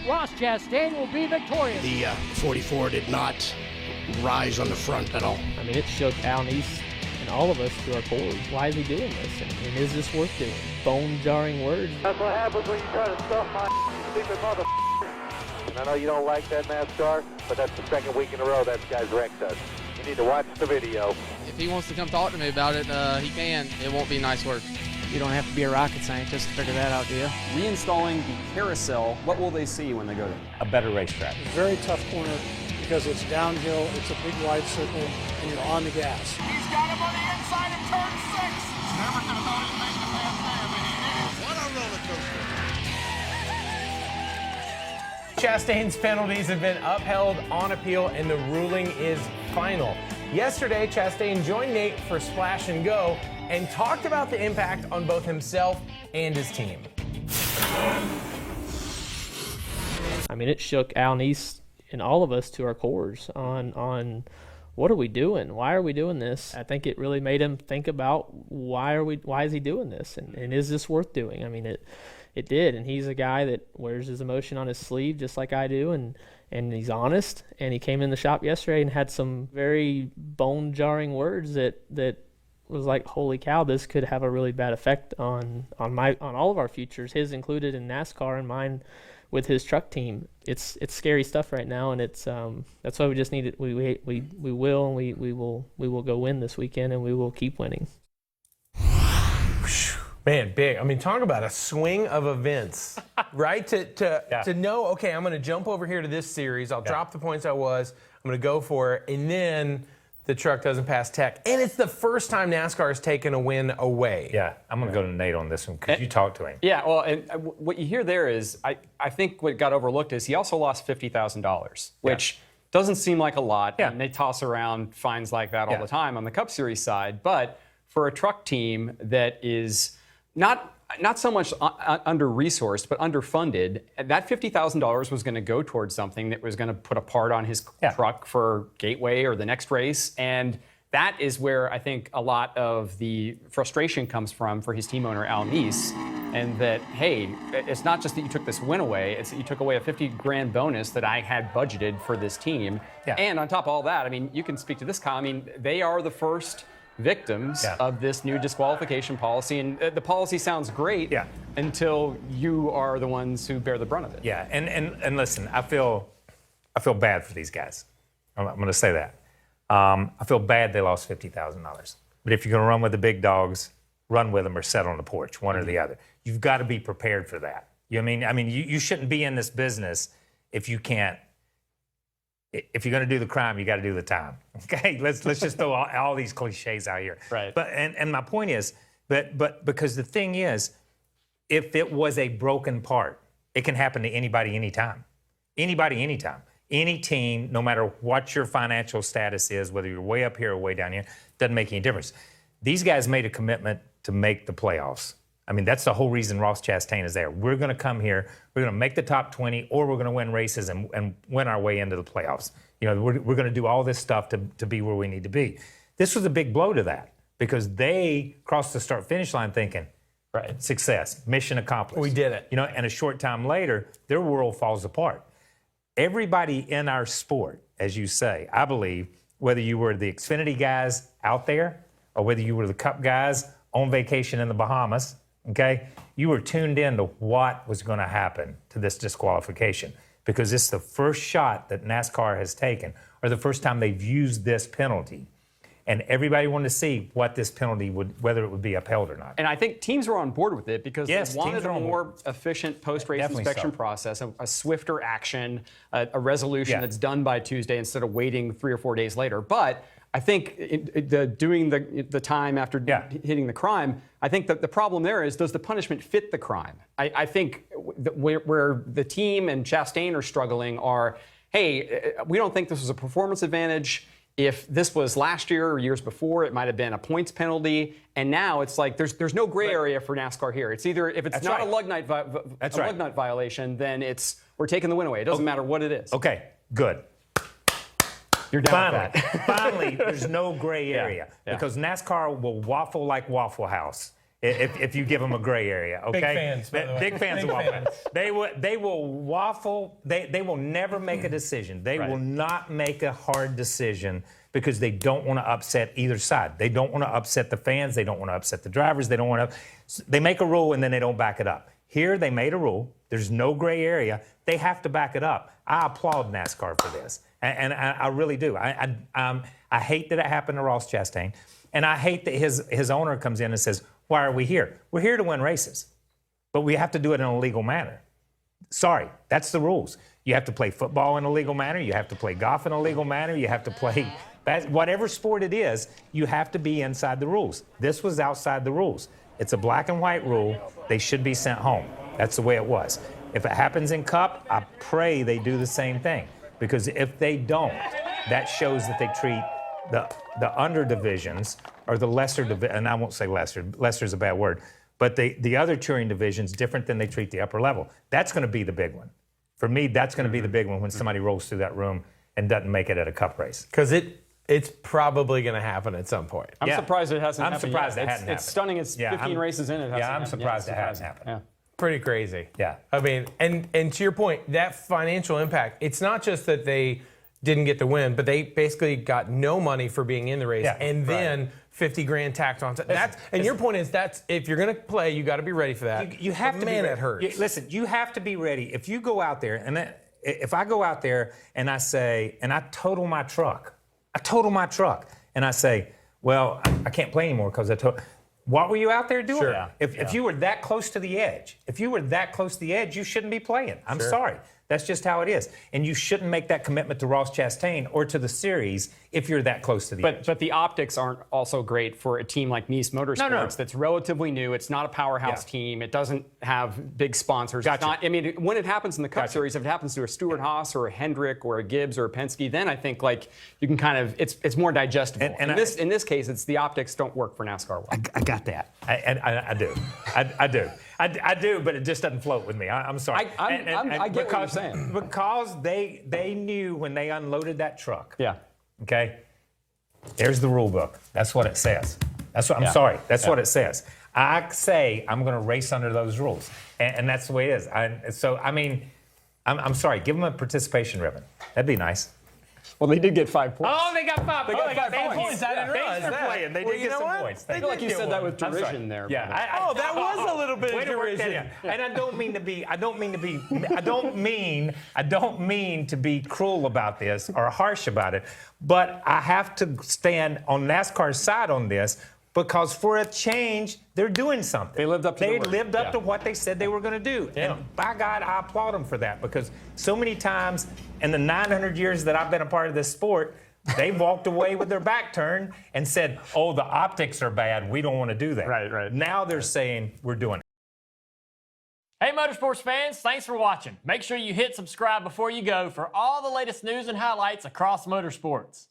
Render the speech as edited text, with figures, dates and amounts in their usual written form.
Ross Chastain will be victorious. The 44 did not rise on the front at all. I mean, it shook Al Neese and all of us to our cores. Why is he doing this? And is this worth doing? Bone-jarring words. That's what happens when you try to stuff my stupid mother. And I know you don't like that, NASCAR, but that's the second week in a row that guy's wrecked us. You need to watch the video. If he wants to come talk to me about it, he can. It won't be nice work. You don't have to be a rocket scientist to figure that out, do you? Reinstalling the carousel, what will they see when they go there? A better racetrack. Very tough corner because it's downhill, it's a big wide circle, and you're on the gas. He's got him on the inside of turn 6. Never could have thought he'd make the pass there, but he did. What a roller coaster. Chastain's penalties have been upheld on appeal, and the ruling is final. Yesterday, Chastain joined Nate for Splash and Go and talked about the impact on both himself and his team. I mean, it shook Al Neese and all of us to our cores on what are we doing? Why are we doing this? I think it really made him think about why is he doing this? And is this worth doing? I mean, it did. And he's a guy that wears his emotion on his sleeve just like I do. And he's honest. And he came in the shop yesterday and had some very bone-jarring words that was like, holy cow, this could have a really bad effect on all of our futures, his included in NASCAR and mine with his truck team. It's scary stuff right now, and it's that's why we just need it. We will go win this weekend, and we will keep winning. Man, big. I mean, talk about a swing of events, right? To know, okay, I'm going to jump over here to this series. I'll drop the points I was. I'm going to go for it, and then the truck doesn't pass tech. And it's the first time NASCAR has taken a win away. Yeah, I'm going to go to Nate on this one because you talked to him. Yeah, well, and what you hear there is, I think what got overlooked is he also lost $50,000, which doesn't seem like a lot. Yeah. And they toss around fines like that all the time on the Cup Series side. But for a truck team that is not so much under-resourced, but underfunded, that $50,000 was going to go towards something that was going to put a part on his truck for Gateway or the next race. And that is where I think a lot of the frustration comes from for his team owner, Al Neese. And that, hey, it's not just that you took this win away, it's that you took away a $50,000 bonus that I had budgeted for this team. Yeah. And on top of all that, I mean, you can speak to this, Kyle. I mean, they are the first victims of this new disqualification policy, and the policy sounds great until you are the ones who bear the brunt of it. Yeah, and listen, I feel bad for these guys. I'm going to say that. I feel bad they lost $50,000. But if you're going to run with the big dogs, run with them or sit on the porch, one or the other. You've got to be prepared for that. You know what I mean? You shouldn't be in this business if you can't. If you're going to do the crime, you got to do the time. Okay, let's just throw all these cliches out here. Right. But and my point is, but because the thing is, if it was a broken part, it can happen to anybody, anytime. Anybody, anytime. Any team, no matter what your financial status is, whether you're way up here or way down here, doesn't make any difference. These guys made a commitment to make the playoffs. I mean, that's the whole reason Ross Chastain is there. We're going to come here, we're going to make the top 20, or we're going to win races and win our way into the playoffs. You know, we're going to do all this stuff to be where we need to be. This was a big blow to that because they crossed the start-finish line thinking, success, mission accomplished. We did it. You know, and a short time later, their world falls apart. Everybody in our sport, as you say, I believe, whether you were the Xfinity guys out there or whether you were the Cup guys on vacation in the Bahamas, okay, you were tuned in to what was going to happen to this disqualification because it's the first shot that NASCAR has taken or the first time they've used this penalty. And everybody wanted to see what this penalty would, whether it would be upheld or not. And I think teams were on board with it because they wanted a more efficient post-race inspection process, a swifter action, a resolution that's done by Tuesday instead of waiting 3 or 4 days later. But I think doing the time after hitting the crime, I think that the problem there is, does the punishment fit the crime? I think where the team and Chastain are struggling are, hey, we don't think this was a performance advantage. If this was last year or years before, it might have been a points penalty. And now it's like there's no gray area for NASCAR here. It's either, if it's not a lug nut violation, then we're taking the win away. It doesn't matter what it is. Okay, good. You're down with that. Finally, there's no gray area because NASCAR will waffle like Waffle House if you give them a gray area. Okay. Big fans, by the way. Big fans of waffle. They will waffle. They will never make a decision. They will not make a hard decision because they don't want to upset either side. They don't want to upset the fans. They don't want to upset the drivers. They don't want to. They make a rule and then they don't back it up. Here they made a rule. There's no gray area. They have to back it up. I applaud NASCAR for this, and I really do. I hate that it happened to Ross Chastain, and I hate that his owner comes in and says, "Why are we here? We're here to win races, but we have to do it in a legal manner." Sorry, that's the rules. You have to play football in a legal manner. You have to play golf in a legal manner. You have to play whatever sport it is. You have to be inside the rules. This was outside the rules. It's a black and white rule. They should be sent home. That's the way it was. If it happens in Cup, I pray they do the same thing. Because if they don't, that shows that they treat the under divisions or the lesser division, and I won't say lesser. Lesser is a bad word. But the other touring divisions different than they treat the upper level. That's going to be the big one. For me, that's going to be the big one when somebody rolls through that room and doesn't make it at a Cup race. Because it's probably going to happen at some point. I'm surprised it hasn't happened. I'm surprised yet. it hasn't happened. It's stunning. It's 15 races in. It hasn't I'm surprised it hasn't happened. Yeah. Pretty crazy. Yeah. I mean, and to your point, that financial impact, it's not just that they didn't get the win, but they basically got no money for being in the race, and then 50 grand tacked on. And your point is that's if you're going to play, you got to be ready for that. You have to be ready. It hurts. Listen, you have to be ready. If you go out there, and if I go out there and I say, and I total my truck, and I say, well, I can't play anymore because I totaled. What were you out there doing? Sure. If you were that close to the edge, you shouldn't be playing. I'm sorry. That's just how it is. And you shouldn't make that commitment to Ross Chastain or to the series if you're that close to the edge. But the optics aren't also great for a team like NBC Motorsports that's relatively new. It's not a powerhouse team. It doesn't have big sponsors. Gotcha. It's not, I mean, when it happens in the Cup Series, if it happens to a Stewart Haas or a Hendrick or a Gibbs or a Penske, then I think like you can kind of, it's more digestible. And in this case, it's the optics don't work for NASCAR well. I got that. I do. I do, but it just doesn't float with me. I'm sorry. I get what you're saying. Because they knew when they unloaded that truck. Yeah. Okay? There's the rule book. That's what it says. That's what I'm sorry. That's what it says. I say I'm going to race under those rules. And that's the way it is. I'm sorry. Give them a participation ribbon. That'd be nice. Well, they did get 5 points. Oh, they got 5 points. They got 5 points. I didn't realize that. Playing. They did get some points. I feel like you said that with derision there. Yeah. That was a little bit of derision. And I don't mean to be cruel about this or harsh about it, but I have to stand on NASCAR's side on this because for a change, they're doing something. They lived up to to what they said they were going to do. Yeah. And by God, I applaud them for that because so many times in the 900 years that I've been a part of this sport, they walked away with their back turned and said, oh, the optics are bad. We don't want to do that. Right. Now they're saying we're doing it. Hey, Motorsports fans, thanks for watching. Make sure you hit subscribe before you go for all the latest news and highlights across motorsports.